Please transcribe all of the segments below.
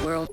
We're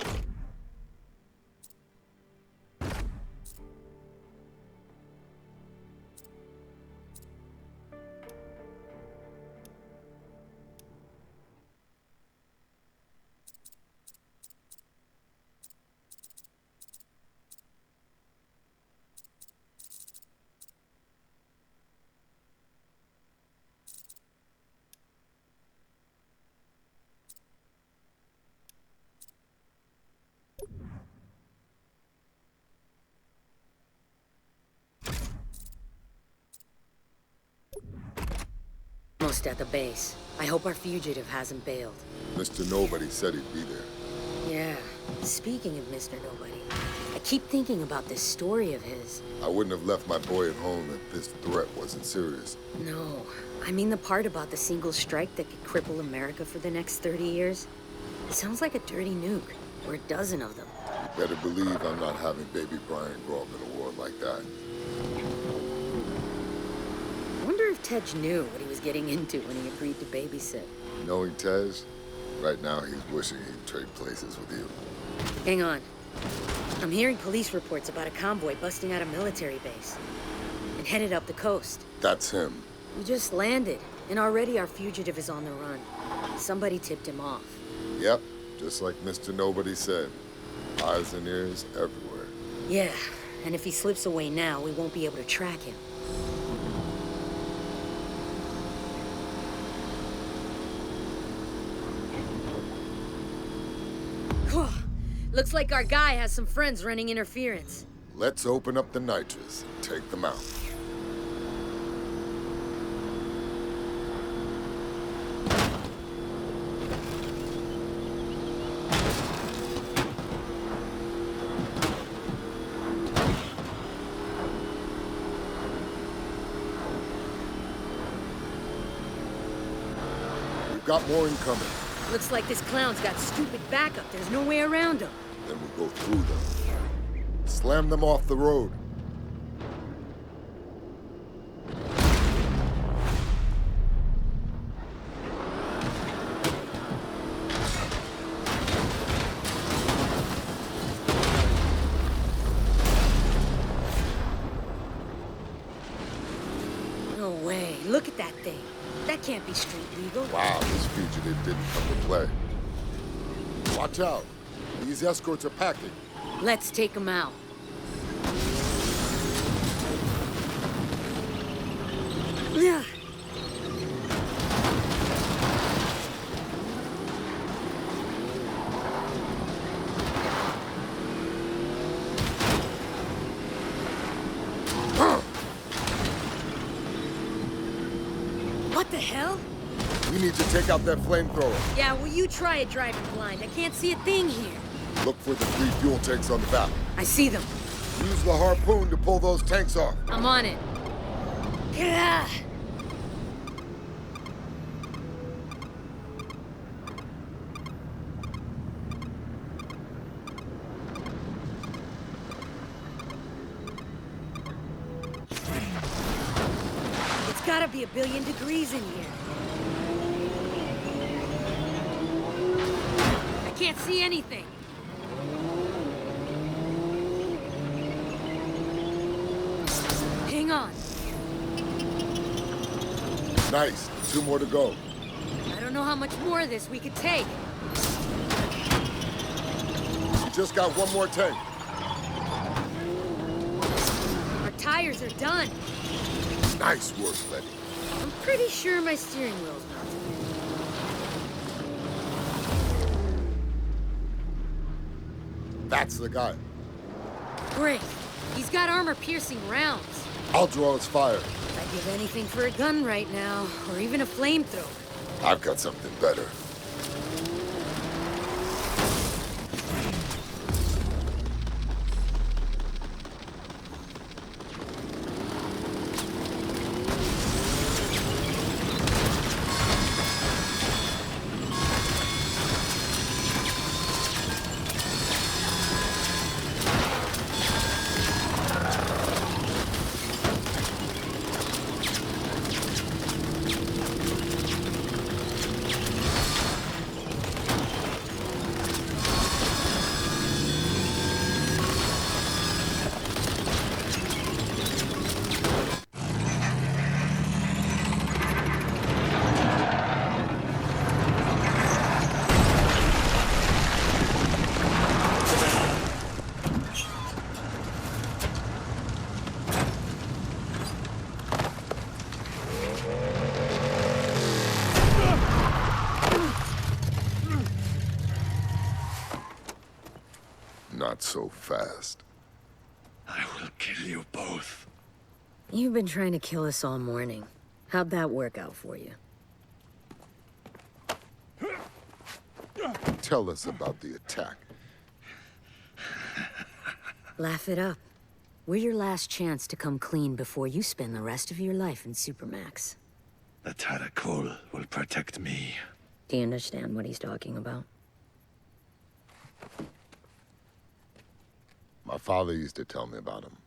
almost at the base. I hope our fugitive hasn't bailed. Mr. Nobody said he'd be there. Yeah, speaking of Mr. Nobody, I keep thinking about this story of his. I wouldn't have left my boy at home if this threat wasn't serious. No, I mean the part about the single strike that could cripple America for the next 30 years. It sounds like a dirty nuke, or a dozen of them. You better believe I'm not having baby Brian grow up in a world like that. I wonder if Tej knew what he was getting into when he agreed to babysit. Knowing Tej, right now he's wishing he'd trade places with you. Hang on. I'm hearing police reports about a convoy busting out a military base and headed up the coast. That's him. We just landed, and already our fugitive is on the run. Somebody tipped him off. Yep, just like Mr. Nobody said. Eyes and ears everywhere. Yeah, and if he slips away now, we won't be able to track him. Looks like our guy has some friends running interference. Let's open up the nitrous and take them out. We've got more incoming. Looks like this clown's got stupid backup. There's no way around him. Then we go through them. Slam them off the road. No way. Look at that thing. That can't be street legal. Wow, this fugitive didn't come to play. Watch out. These escorts are packing. Let's take him out. Yeah. What the hell? We need to take out that flamethrower. Yeah, well, you try it driving blind. I can't see a thing here. Look for the 3 fuel tanks on the back. I see them. Use the harpoon to pull those tanks off. I'm on it. Yeah. It's gotta be 1 billion degrees in here. I can't see anything. Hang on. Nice. 2 more to go. I don't know how much more of this we could take. We just got 1 more tank. Our tires are done. Nice work, Letty. I'm pretty sure my steering wheel's melted. That's the guy. Great. He's got armor-piercing rounds. I'll draw his fire. I'd give anything for a gun right now, or even a flamethrower. I've got something better. so fast. I will kill you both. You've been trying to kill us all morning. How'd that work out for you? Tell us about the attack. Laugh it up. We're your last chance to come clean before you spend the rest of your life in Supermax. The Tarakul will protect me. Do you understand what he's talking about? My father used to tell me about him.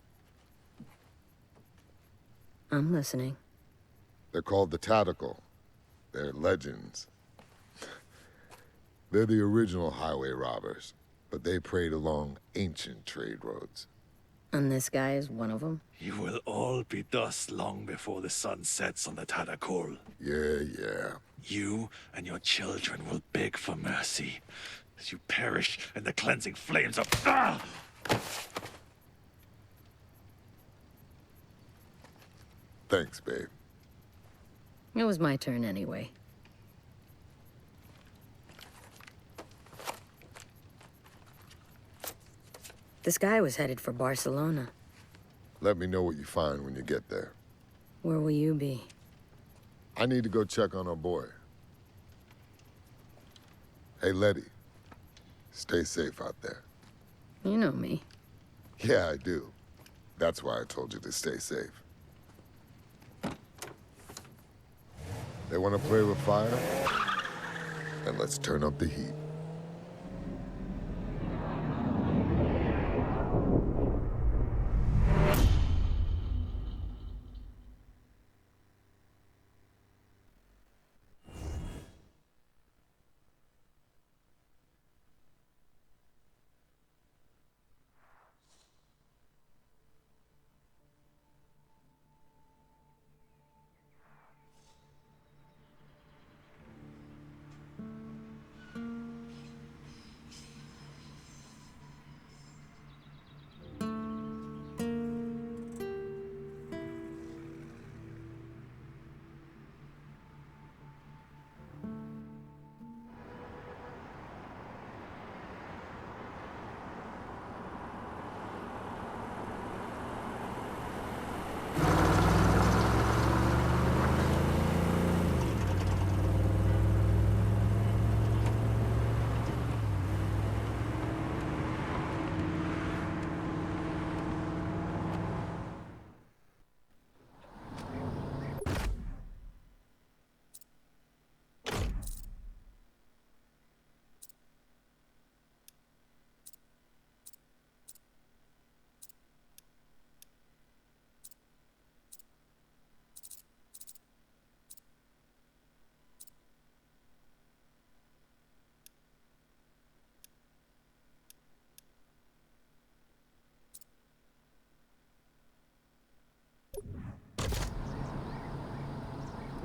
I'm listening. They're called the Tactical. They're legends. They're the original highway robbers, but they preyed along ancient trade roads. And this guy is one of them? You will all be dust long before the sun sets on the Tarakul. Yeah. You and your children will beg for mercy as you perish in the cleansing flames of... Ah! Thanks, babe. It was my turn anyway. This guy was headed for Barcelona. Let me know what you find when you get there. Where will you be? I need to go check on our boy. Hey, Letty. Stay safe out there. You know me. Yeah, I do. That's why I told you to stay safe. They want to play with fire? And let's turn up the heat.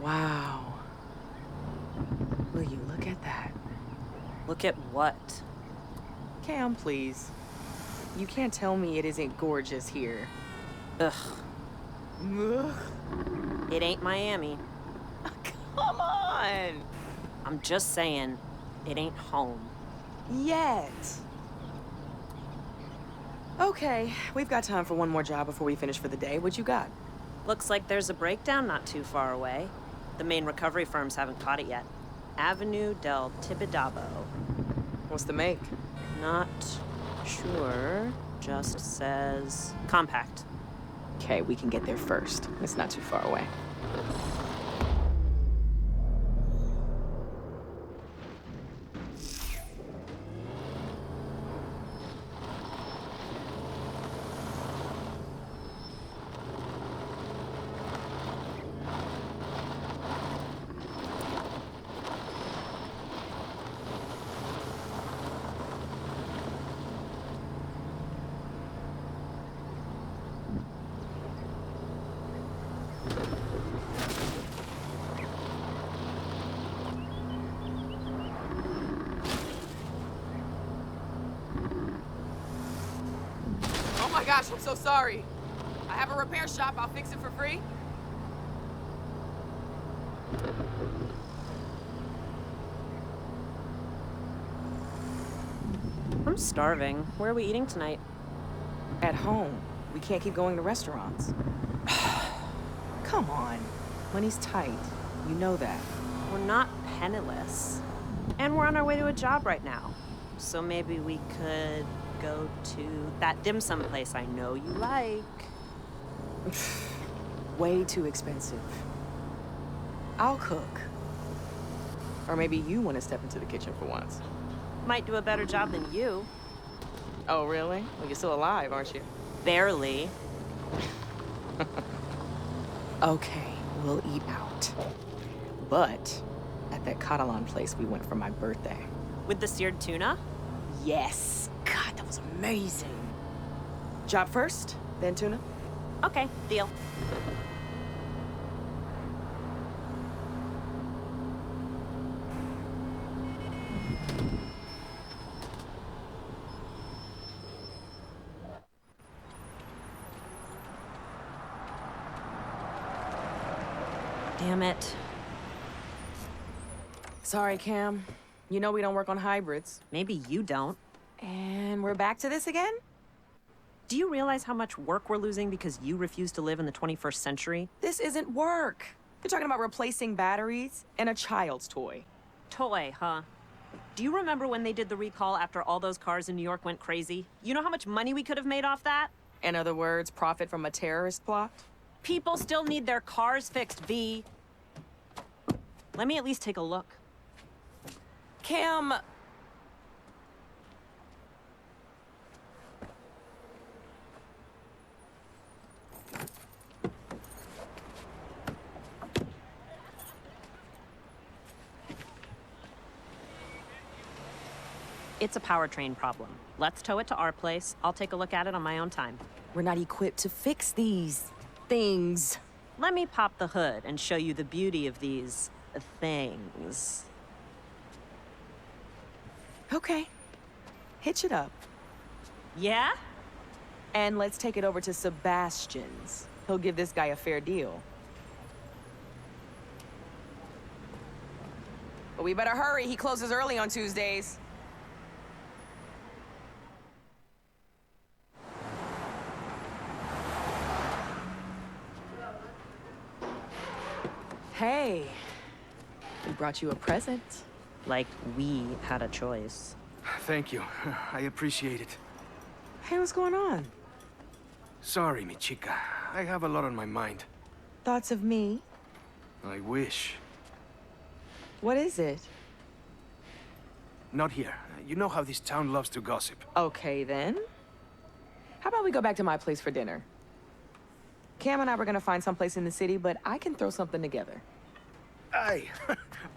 Wow. Will you look at that? Look at what? Cam, please. You can't tell me it isn't gorgeous here. Ugh, Ugh. it ain't Miami. Come on! I'm just saying, it ain't home. Yet. Okay, we've got time for one more job before we finish for the day. What you got? Looks like there's a breakdown not too far away. The main recovery firms haven't caught it yet. Avenue del Tibidabo. What's the make? Not sure. Just says compact. Okay, we can get there first. It's not too far away. Oh my gosh, I'm so sorry. I have a repair shop. I'll fix it for free. I'm starving. Where are we eating tonight? At home. We can't keep going to restaurants. Come on. Money's tight. You know that. We're not penniless. And we're on our way to a job right now. So maybe we could go to that dim sum place I know you like. Way too expensive. I'll cook. Or maybe you want to step into the kitchen for once. Might do a better job than you. Oh, really? Well, you're still alive, aren't you? Barely. Okay, we'll eat out. But at that Catalan place we went for my birthday. With the seared tuna? Yes. God, that was amazing. Job first, then tuna? Okay, deal. Damn it. Sorry, Cam. You know we don't work on hybrids. Maybe you don't. And we're back to this again? Do you realize how much work we're losing because you refuse to live in the 21st century? This isn't work. You're talking about replacing batteries and a child's toy. Toy, huh? Do you remember when they did the recall after all those cars in New York went crazy? You know how much money we could have made off that? In other words, profit from a terrorist plot? People still need their cars fixed, V. Let me at least take a look. Cam... It's a powertrain problem. Let's tow it to our place. I'll take a look at it on my own time. We're not equipped to fix these things. Let me pop the hood and show you the beauty of these things. Okay. Hitch it up. Yeah? And let's take it over to Sebastian's. He'll give this guy a fair deal. But we better hurry. He closes early on Tuesdays. Hey, we brought you a present. Like we had a choice. Thank you. I appreciate it. Hey, what's going on? Sorry, mi chica. I have a lot on my mind. Thoughts of me? I wish. What is it? Not here. You know how this town loves to gossip. Okay, then. How about we go back to my place for dinner? Cam and I were gonna find someplace in the city, but I can throw something together. Aye.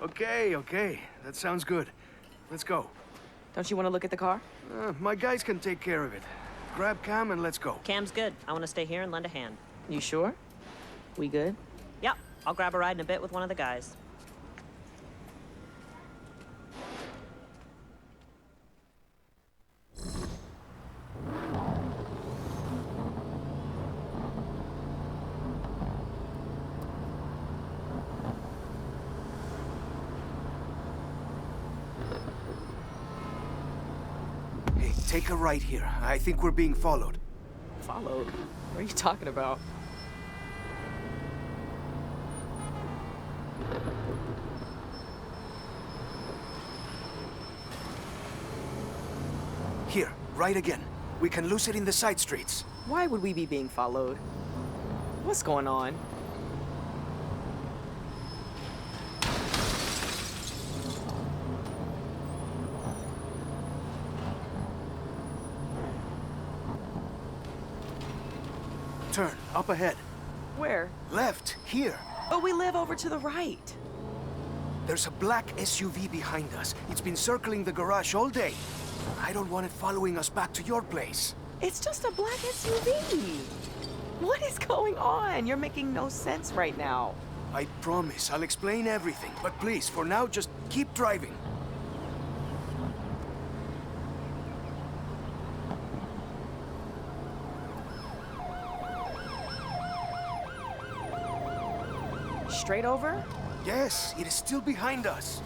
Okay. That sounds good. Let's go. Don't you want to look at the car? My guys can take care of it. Grab Cam and let's go. Cam's good. I want to stay here and lend a hand. You sure? We good? Yep, I'll grab a ride in a bit with one of the guys. Hey, take a right here. I think we're being followed. Followed? What are you talking about? Here, right again. We can lose it in the side streets. Why would we be being followed? What's going on? Turn, up ahead. Where? Left, here. But we live over to the right. There's a black SUV behind us. It's been circling the garage all day. I don't want it following us back to your place. It's just a black SUV. What is going on? You're making no sense right now. I promise I'll explain everything, but please, for now, just keep driving. Straight over? Yes, it is still behind us.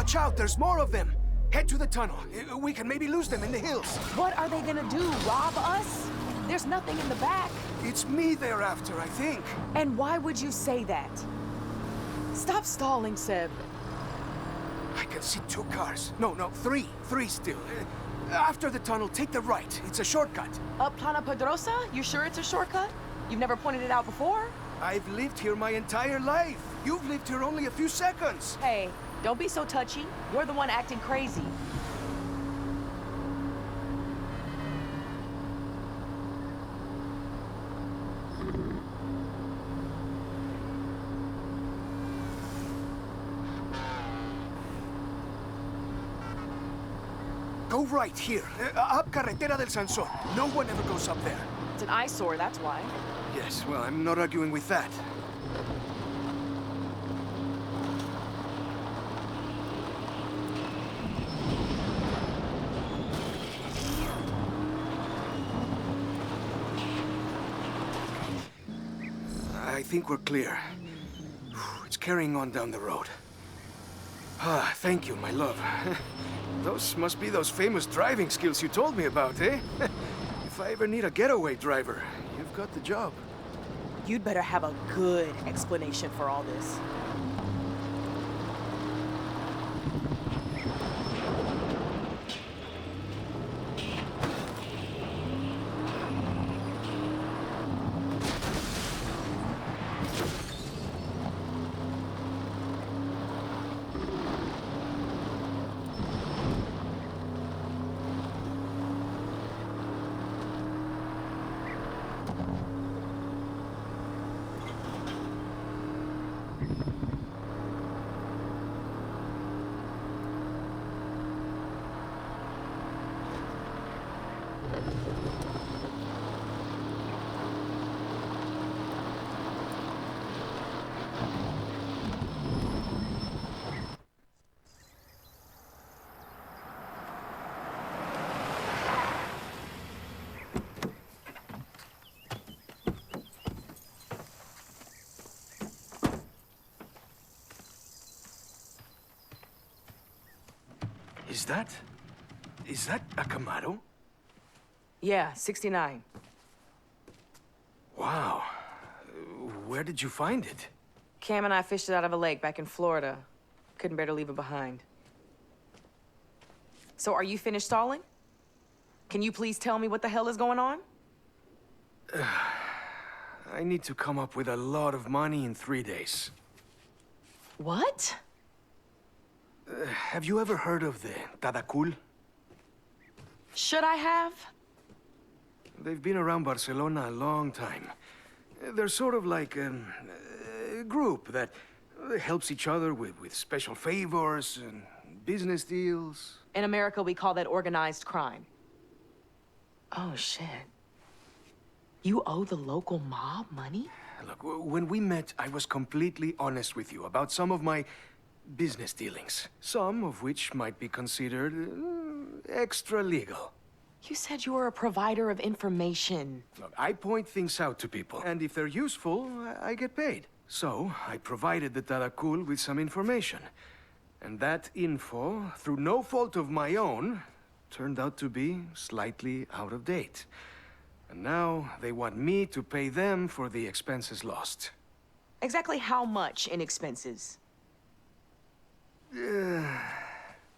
Watch out, there's more of them. Head to the tunnel. We can maybe lose them in the hills. What are they gonna do, rob us? There's nothing in the back. It's me they're after, I think. And why would you say that? Stop stalling, Seb. I can see 2 cars. No, three. 3 still. After the tunnel, take the right. It's a shortcut. Up Plana Pedrosa? You sure it's a shortcut? You've never pointed it out before? I've lived here my entire life. You've lived here only a few seconds. Hey, don't be so touchy. You're the one acting crazy. Go right here. Up Carretera del Sansón. No one ever goes up there. It's an eyesore, that's why. Yes, well, I'm not arguing with that. I think we're clear. It's carrying on down the road. Ah, thank you, my love. Those must be those famous driving skills you told me about, eh? If I ever need a getaway driver, you've got the job. You'd better have a good explanation for all this. Is that a Camaro? Yeah, 69. Wow. Where did you find it? Cam and I fished it out of a lake back in Florida. Couldn't bear to leave it behind. So are you finished stalling? Can you please tell me what the hell is going on? I need to come up with a lot of money in 3 days. What? Have you ever heard of the Tadakul? Should I have? They've been around Barcelona a long time. They're sort of like a group that helps each other with special favors and business deals. In America, we call that organized crime. Oh, shit. You owe the local mob money? Look, when we met, I was completely honest with you about some of my business dealings. Some of which might be considered extra legal. You said you were a provider of information. Look, I point things out to people, and if they're useful, I get paid. So, I provided the Tadakul with some information. And that info, through no fault of my own, turned out to be slightly out of date. And now they want me to pay them for the expenses lost. Exactly how much in expenses?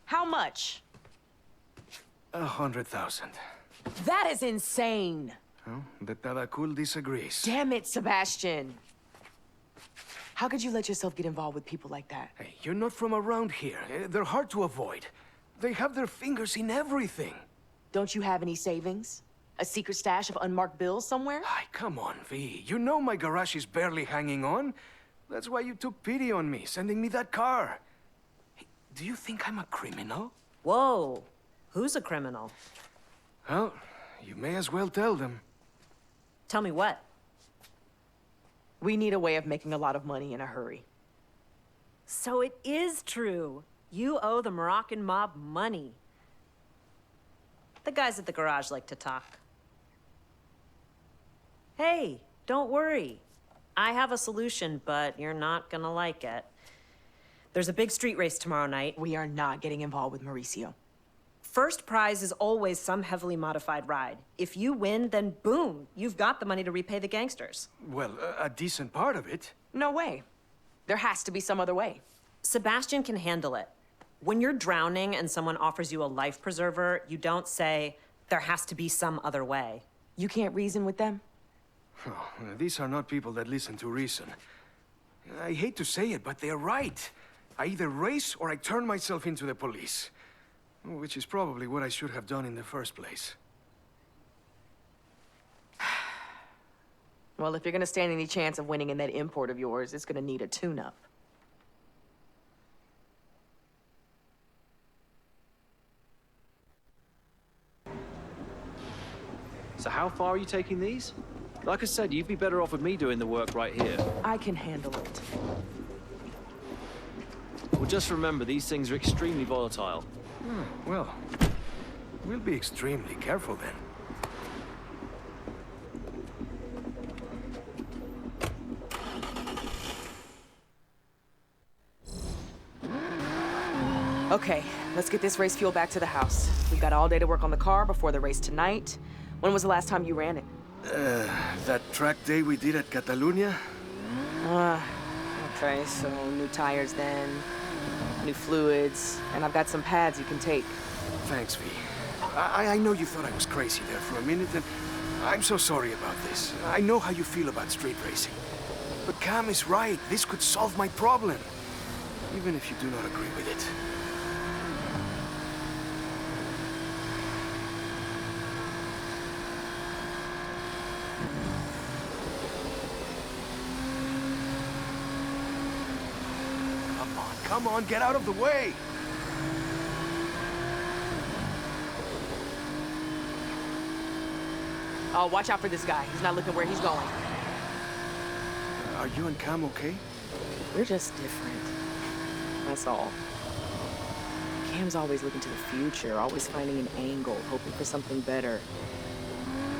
How much? 100,000. That is insane. Well, the Tadakul disagrees. Damn it, Sebastian. How could you let yourself get involved with people like that? Hey, you're not from around here. They're hard to avoid. They have their fingers in everything. Don't you have any savings? A secret stash of unmarked bills somewhere? Ay, come on, V. You know my garage is barely hanging on. That's why you took pity on me, sending me that car. Hey, do you think I'm a criminal? Whoa. Who's a criminal? Well, you may as well tell them. Tell me what? We need a way of making a lot of money in a hurry. So it is true. You owe the Moroccan mob money. The guys at the garage like to talk. Hey, don't worry. I have a solution, but you're not gonna like it. There's a big street race tomorrow night. We are not getting involved with Mauricio. First prize is always some heavily modified ride. If you win, then boom, you've got the money to repay the gangsters. Well, a decent part of it. No way. There has to be some other way. Sebastian can handle it. When you're drowning and someone offers you a life preserver, you don't say, there has to be some other way. You can't reason with them? Oh, these are not people that listen to reason. I hate to say it, but they're right. I either race or I turn myself into the police. Which is probably what I should have done in the first place. Well, if you're gonna stand any chance of winning in that import of yours, it's gonna need a tune-up. So how far are you taking these? Like I said, you'd be better off with me doing the work right here. I can handle it. Well, just remember, these things are extremely volatile. Well, we'll be extremely careful then. Okay, let's get this race fuel back to the house. We've got all day to work on the car before the race tonight. When was the last time you ran it? That track day we did at Catalunya? Okay, so new tires then, new fluids, and I've got some pads you can take. Thanks, V. I know you thought I was crazy there for a minute, and I'm so sorry about this. I know how you feel about street racing. But Cam is right. This could solve my problem. Even if you do not agree with it. Come on, get out of the way! Oh, watch out for this guy. He's not looking where he's going. Are you and Cam okay? We're just different. That's all. Cam's always looking to the future, always finding an angle, hoping for something better.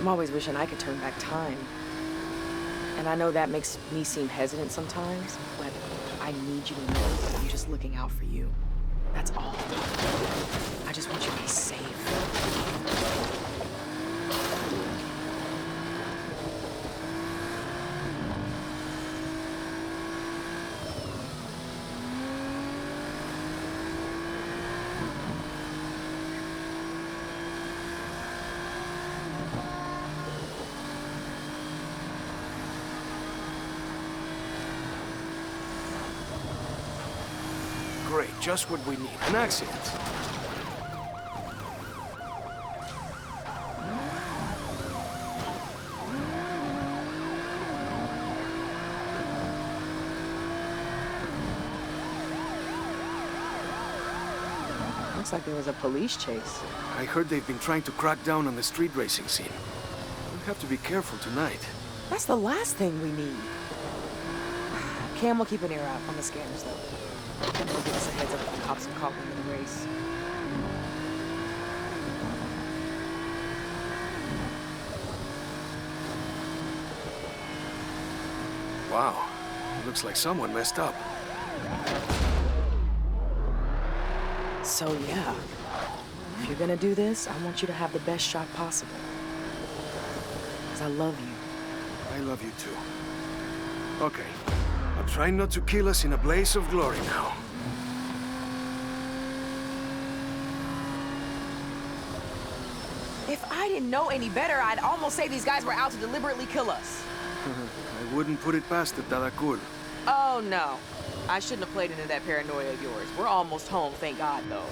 I'm always wishing I could turn back time. And I know that makes me seem hesitant sometimes, but I need you to know that I'm just looking out for you. That's all. I just want you to be safe. Great, just what we need. An accident. Looks like there was a police chase. I heard they've been trying to crack down on the street racing scene. We'll have to be careful tonight. That's the last thing we need. Cam will keep an ear out on the scanners, though. He'll give us a heads up if the cops are caught winning the race. Wow. Looks like someone messed up. So yeah, if you're gonna do this, I want you to have the best shot possible. 'Cause I love you. I love you too. Okay. I'm trying not to kill us in a blaze of glory now. If I didn't know any better, I'd almost say these guys were out to deliberately kill us. I wouldn't put it past the Tadakul. Oh no, I shouldn't have played into that paranoia of yours. We're almost home, thank God, though.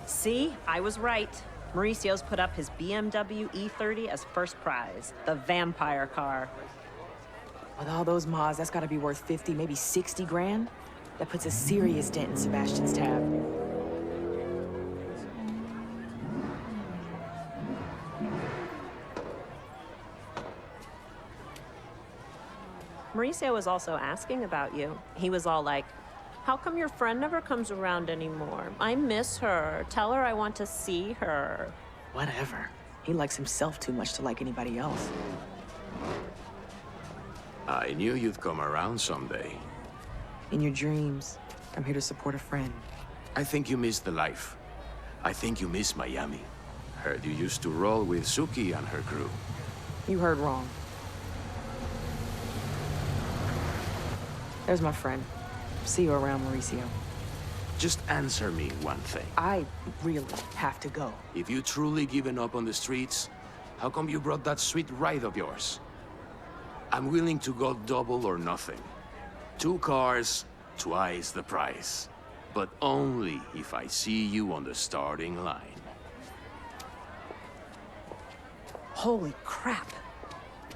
See, I was right. Mauricio's put up his BMW E30 as first prize, the vampire car. With all those mods, that's gotta be worth 50, maybe 60 grand. That puts a serious dent in Sebastian's tab. Mauricio was also asking about you. He was all like, how come your friend never comes around anymore? I miss her. Tell her I want to see her. Whatever. He likes himself too much to like anybody else. I knew you'd come around someday. In your dreams, I'm here to support a friend. I think you miss the life. I think you miss Miami. Heard you used to roll with Suki and her crew. You heard wrong. There's my friend. See you around, Mauricio. Just answer me one thing. I really have to go. If you truly given up on the streets, how come you brought that sweet ride of yours? I'm willing to go double or nothing. 2 cars, twice the price. But only if I see you on the starting line. Holy crap.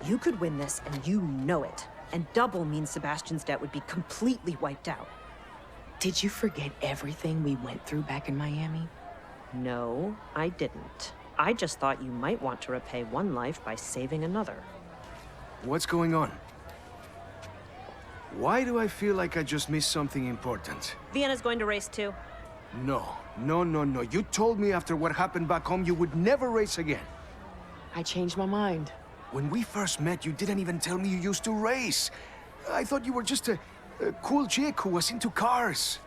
You could win this and you know it. And double means Sebastian's debt would be completely wiped out. Did you forget everything we went through back in Miami? No, I didn't. I just thought you might want to repay one life by saving another. What's going on? Why do I feel like I just missed something important? Vienna's going to race too. No. You told me after what happened back home you would never race again. I changed my mind. When we first met, you didn't even tell me you used to race. I thought you were just a cool chick who was into cars.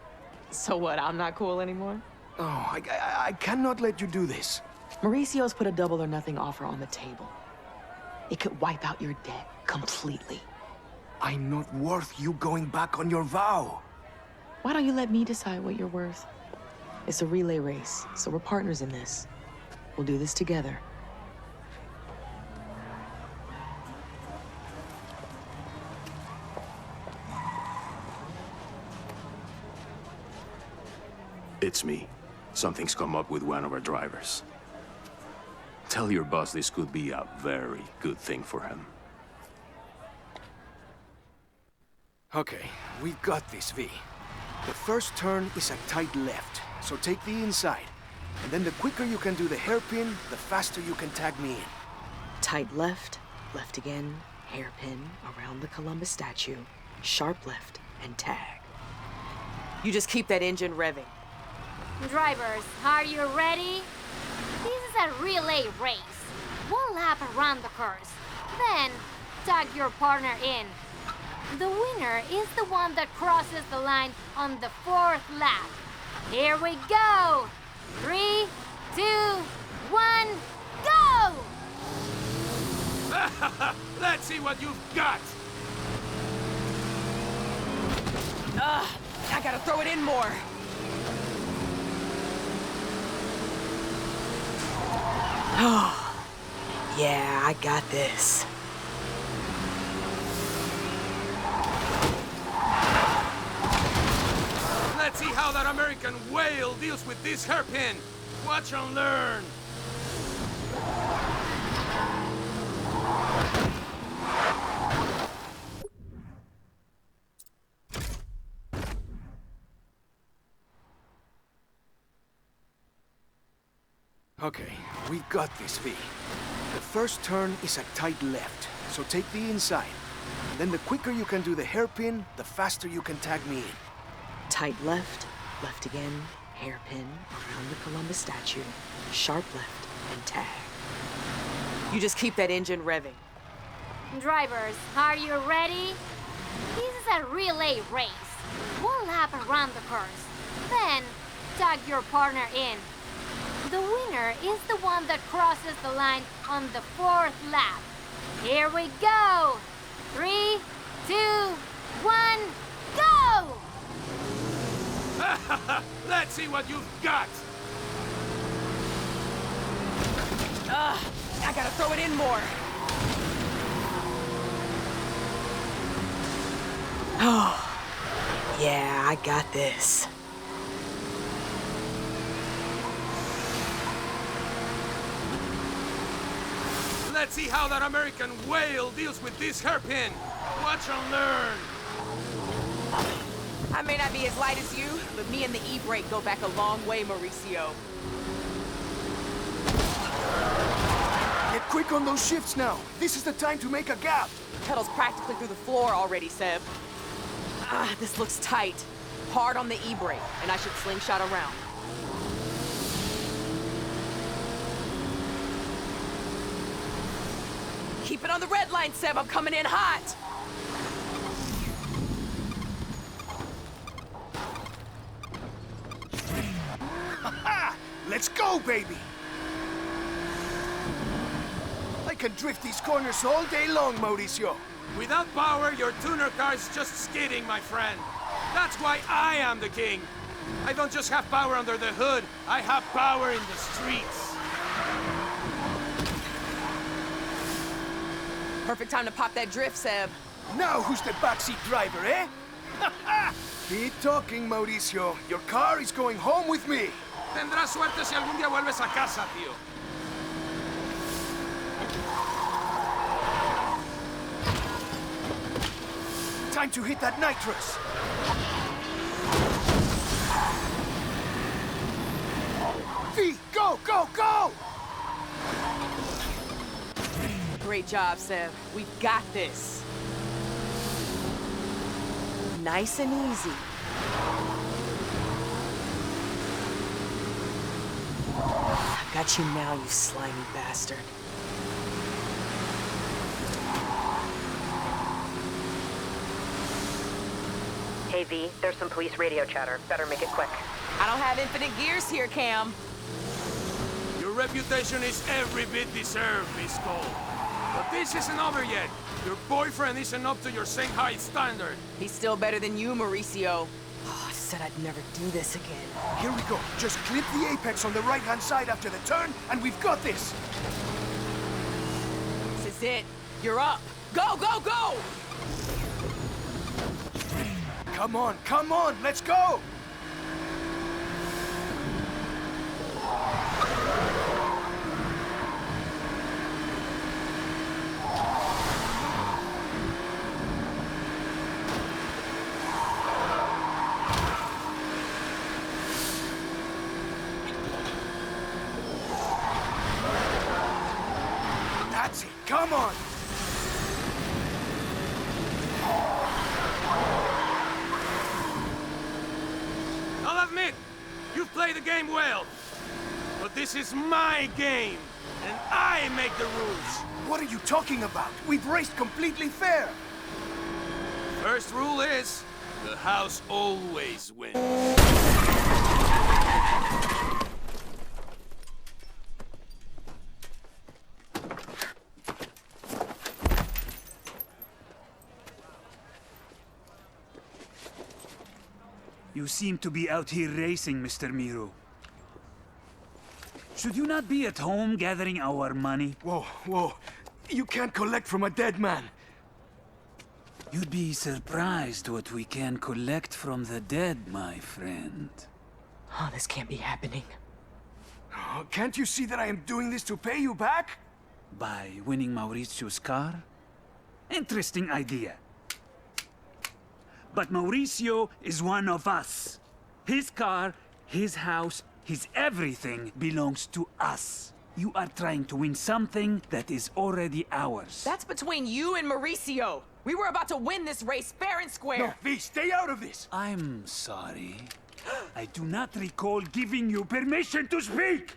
So what, I'm not cool anymore? Oh, I cannot let you do this. Mauricio's put a double or nothing offer on the table. It could wipe out your debt completely. I'm not worth you going back on your vow. Why don't you let me decide what you're worth? It's a relay race, so we're partners in this. We'll do this together. It's me. Something's come up with one of our drivers. Tell your boss this could be a very good thing for him. Okay, we've got this, V. The first turn is a tight left, so take the inside. And then the quicker you can do the hairpin, the faster you can tag me in. Tight left, left again, hairpin, around the Columbus statue, sharp left, and tag. You just keep that engine revving. Drivers, are you ready? This is a relay race. 1 lap around the course. Then, tag your partner in. The winner is the one that crosses the line on the 4th lap. Here we go! 3, 2, 1, go! Let's see what you've got! I gotta throw it in more. Oh, yeah, I got this. Let's see how that American whale deals with this hairpin. Watch and learn. Okay, we've got this, V. The first turn is a tight left, so take the inside. And then the quicker you can do the hairpin, the faster you can tag me in. Tight left, left again, hairpin, around the Columbus statue, sharp left, and tag. You just keep that engine revving. Drivers, are you ready? This is a relay race. 1 lap around the course. Then, tag your partner in. The winner is the one that crosses the line on the 4th lap. Here we go! 3, 2, 1, go! Let's see what you've got! I gotta throw it in more. Oh, yeah, I got this. Let's see how that American whale deals with this hairpin. Watch and learn! I may not be as light as you, but me and the e-brake go back a long way, Mauricio. Get quick on those shifts now. This is the time to make a gap. Pedal's practically through the floor already, Seb. This looks tight. Hard on the e-brake, and I should slingshot around. Keep it on the red line, Seb. I'm coming in hot. Ha! Let's go, baby! I can drift these corners all day long, Mauricio. Without power, your tuner car's just skidding, my friend. That's why I am the king. I don't just have power under the hood, I have power in the streets. Perfect time to pop that drift, Seb. Now who's the backseat driver, eh? Keep talking, Mauricio. Your car is going home with me. Tendrás suerte si algún día vuelves a casa, tío. Time to hit that nitrous. V, go, go, go! Great job, Seb. We've got this. Nice and easy. I've got you now, you slimy bastard. Hey, V, there's some police radio chatter. Better make it quick. I don't have infinite gears here, Cam. Your reputation is every bit deserved, Miss Cole. But this isn't over yet. Your boyfriend isn't up to your Shanghai standard. He's still better than you, Mauricio. Oh, I said I'd never do this again. Here we go. Just clip the apex on the right-hand side after the turn, and we've got this. This is it. You're up. Go, go, go! Come on, let's go! That's it, come on! I'll admit, you've played the game well. But this is my game, and I make the rules. What are you talking about? We've raced completely fair. First rule is, the house always wins. You seem to be out here racing, Mr. Miro. Should you not be at home gathering our money? Whoa. You can't collect from a dead man. You'd be surprised what we can collect from the dead, my friend. Oh, this can't be happening. Oh, can't you see that I am doing this to pay you back? By winning Mauricio's car? Interesting idea. But Mauricio is one of us. His car, his house, his everything belongs to us. You are trying to win something that is already ours. That's between you and Mauricio. We were about to win this race fair and square. No, V, stay out of this! I'm sorry. I do not recall giving you permission to speak!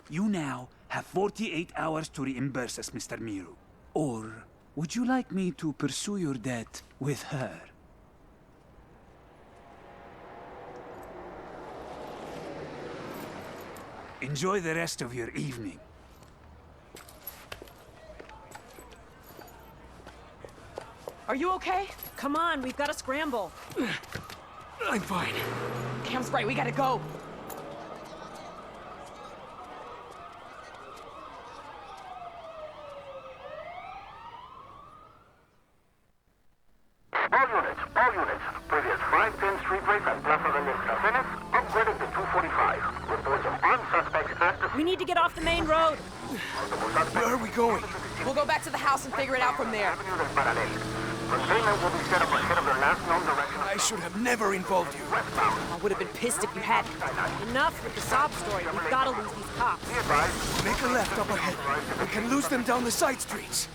You now have 48 hours to reimburse us, Mr. Miro. Or would you like me to pursue your debt with her? Enjoy the rest of your evening. Are you okay? Come on, we've got to scramble. I'm fine. Cam's right, we gotta go. All units. Previous 510 street race at Plaza de las Casenas, upgraded to 245. Reports of We need to get off the main road. Where are we going? We'll go back to the house and figure it out from there. I should have never involved you. I would have been pissed if you hadn't. Enough with the sob story. We've got to lose these cops. Make a left up ahead. We can lose them down the side streets.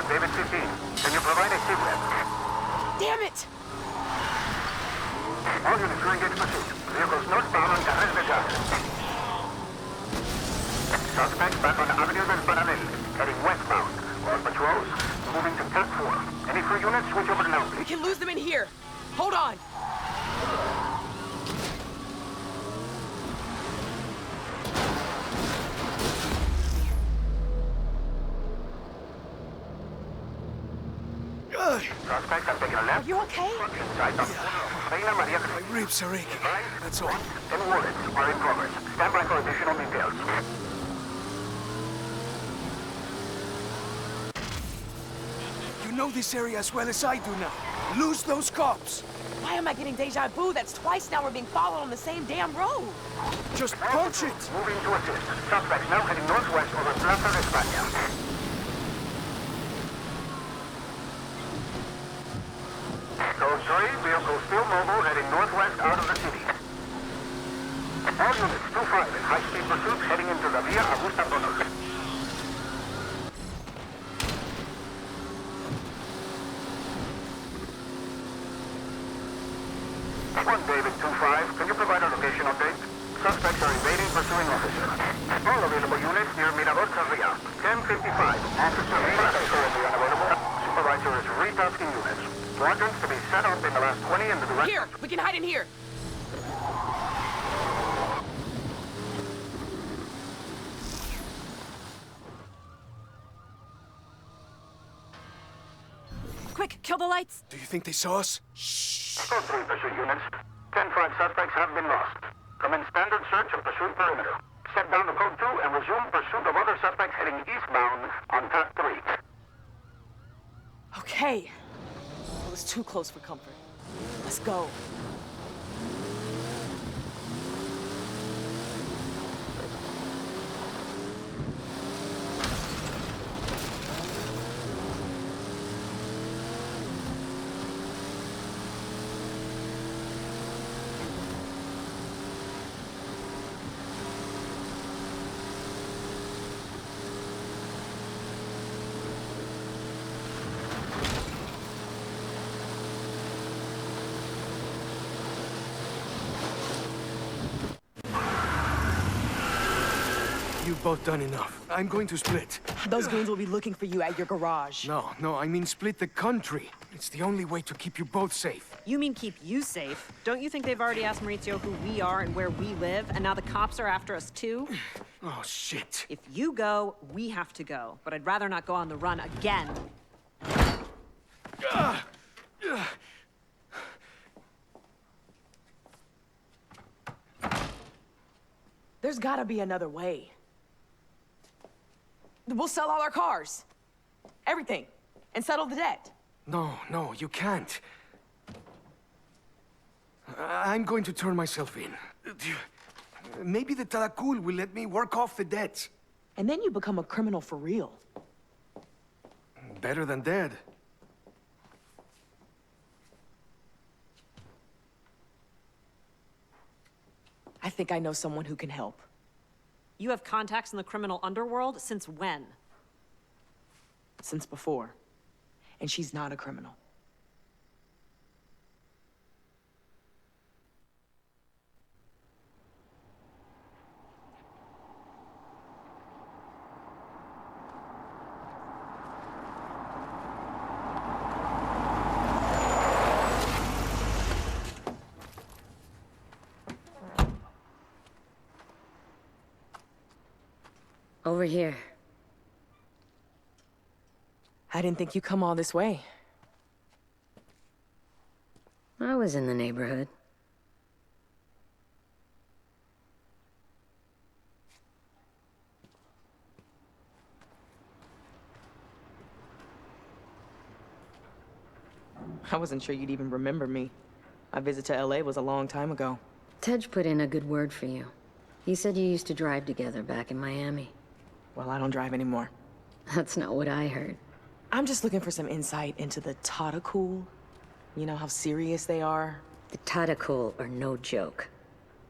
David 15, can you provide a signal? Damn it! All units re-engage pursuit. Vehicles northbound on Carril de Jazz. Suspects back on Avenue del Paranel, heading westbound. All patrols moving to Tech 4. Any free units, switch over now, We please. can lose them in here. Hold on. Suspects are taking a left. Are you okay? Inside the Reina Maria. My ribs are aching. That's all. 10 warrants are in progress. Stand by for additional details. You know this area as well as I do now. Lose those cops. Why am I getting deja vu? That's twice now we're being followed on the same damn road. Just punch it. Moving to assist. Suspects now heading northwest over Plaza de España. Code 3, vehicle still mobile, heading northwest out of the city. All units 2-5 in high-speed pursuit, heading into the Via Augusta tunnel. 1 David 2-5, can you provide a location update? Suspects are evading pursuing officer. All available units near Mirador Carria. 1055. Officer is currently unavailable. Supervisor is retasking units. Quadrants to be set up in the last 20 in the direction. Here, we can hide in here. Quick, kill the lights. Do you think they saw us? Code 3 pursuit units. 10-5 suspects have been lost. Commence standard search of pursuit perimeter. Step down to code 2 and resume pursuit of other suspects heading eastbound on path 3. Okay. It was too close for comfort. Let's go. You've both done enough. I'm going to split. Those goons will be looking for you at your garage. No, I mean split the country. It's the only way to keep you both safe. You mean keep you safe? Don't you think they've already asked Maurizio who we are and where we live, and now the cops are after us too? Oh, shit. If you go, we have to go. But I'd rather not go on the run again. There's gotta be another way. We'll sell all our cars. Everything. And settle the debt. No, you can't. I'm going to turn myself in. Maybe the Talakul will let me work off the debts. And then you become a criminal for real. Better than dead. I think I know someone who can help. You have contacts in the criminal underworld? Since when? Since before. And she's not a criminal. Over here. I didn't think you'd come all this way. I was in the neighborhood. I wasn't sure you'd even remember me. My visit to LA was a long time ago. Tej put in a good word for you. He said you used to drive together back in Miami. Well, I don't drive anymore. That's not what I heard. I'm just looking for some insight into the Tadakul. You know how serious they are? The Tadakul are no joke.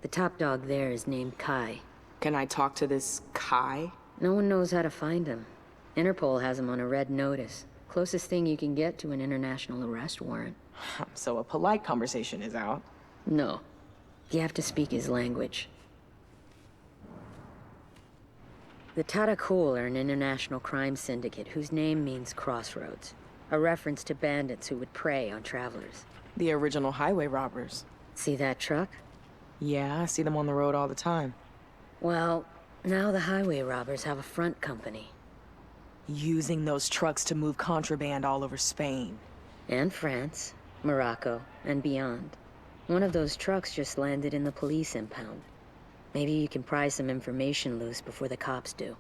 The top dog there is named Kai. Can I talk to this Kai? No one knows how to find him. Interpol has him on a red notice. Closest thing you can get to an international arrest warrant. So a polite conversation is out. No. You have to speak his language. The Tadakul are an international crime syndicate whose name means Crossroads, a reference to bandits who would prey on travelers. The original highway robbers. See that truck? Yeah, I see them on the road all the time. Well, now the highway robbers have a front company. Using those trucks to move contraband all over Spain. And France, Morocco, and beyond. One of those trucks just landed in the police impound. Maybe you can pry some information loose before the cops do.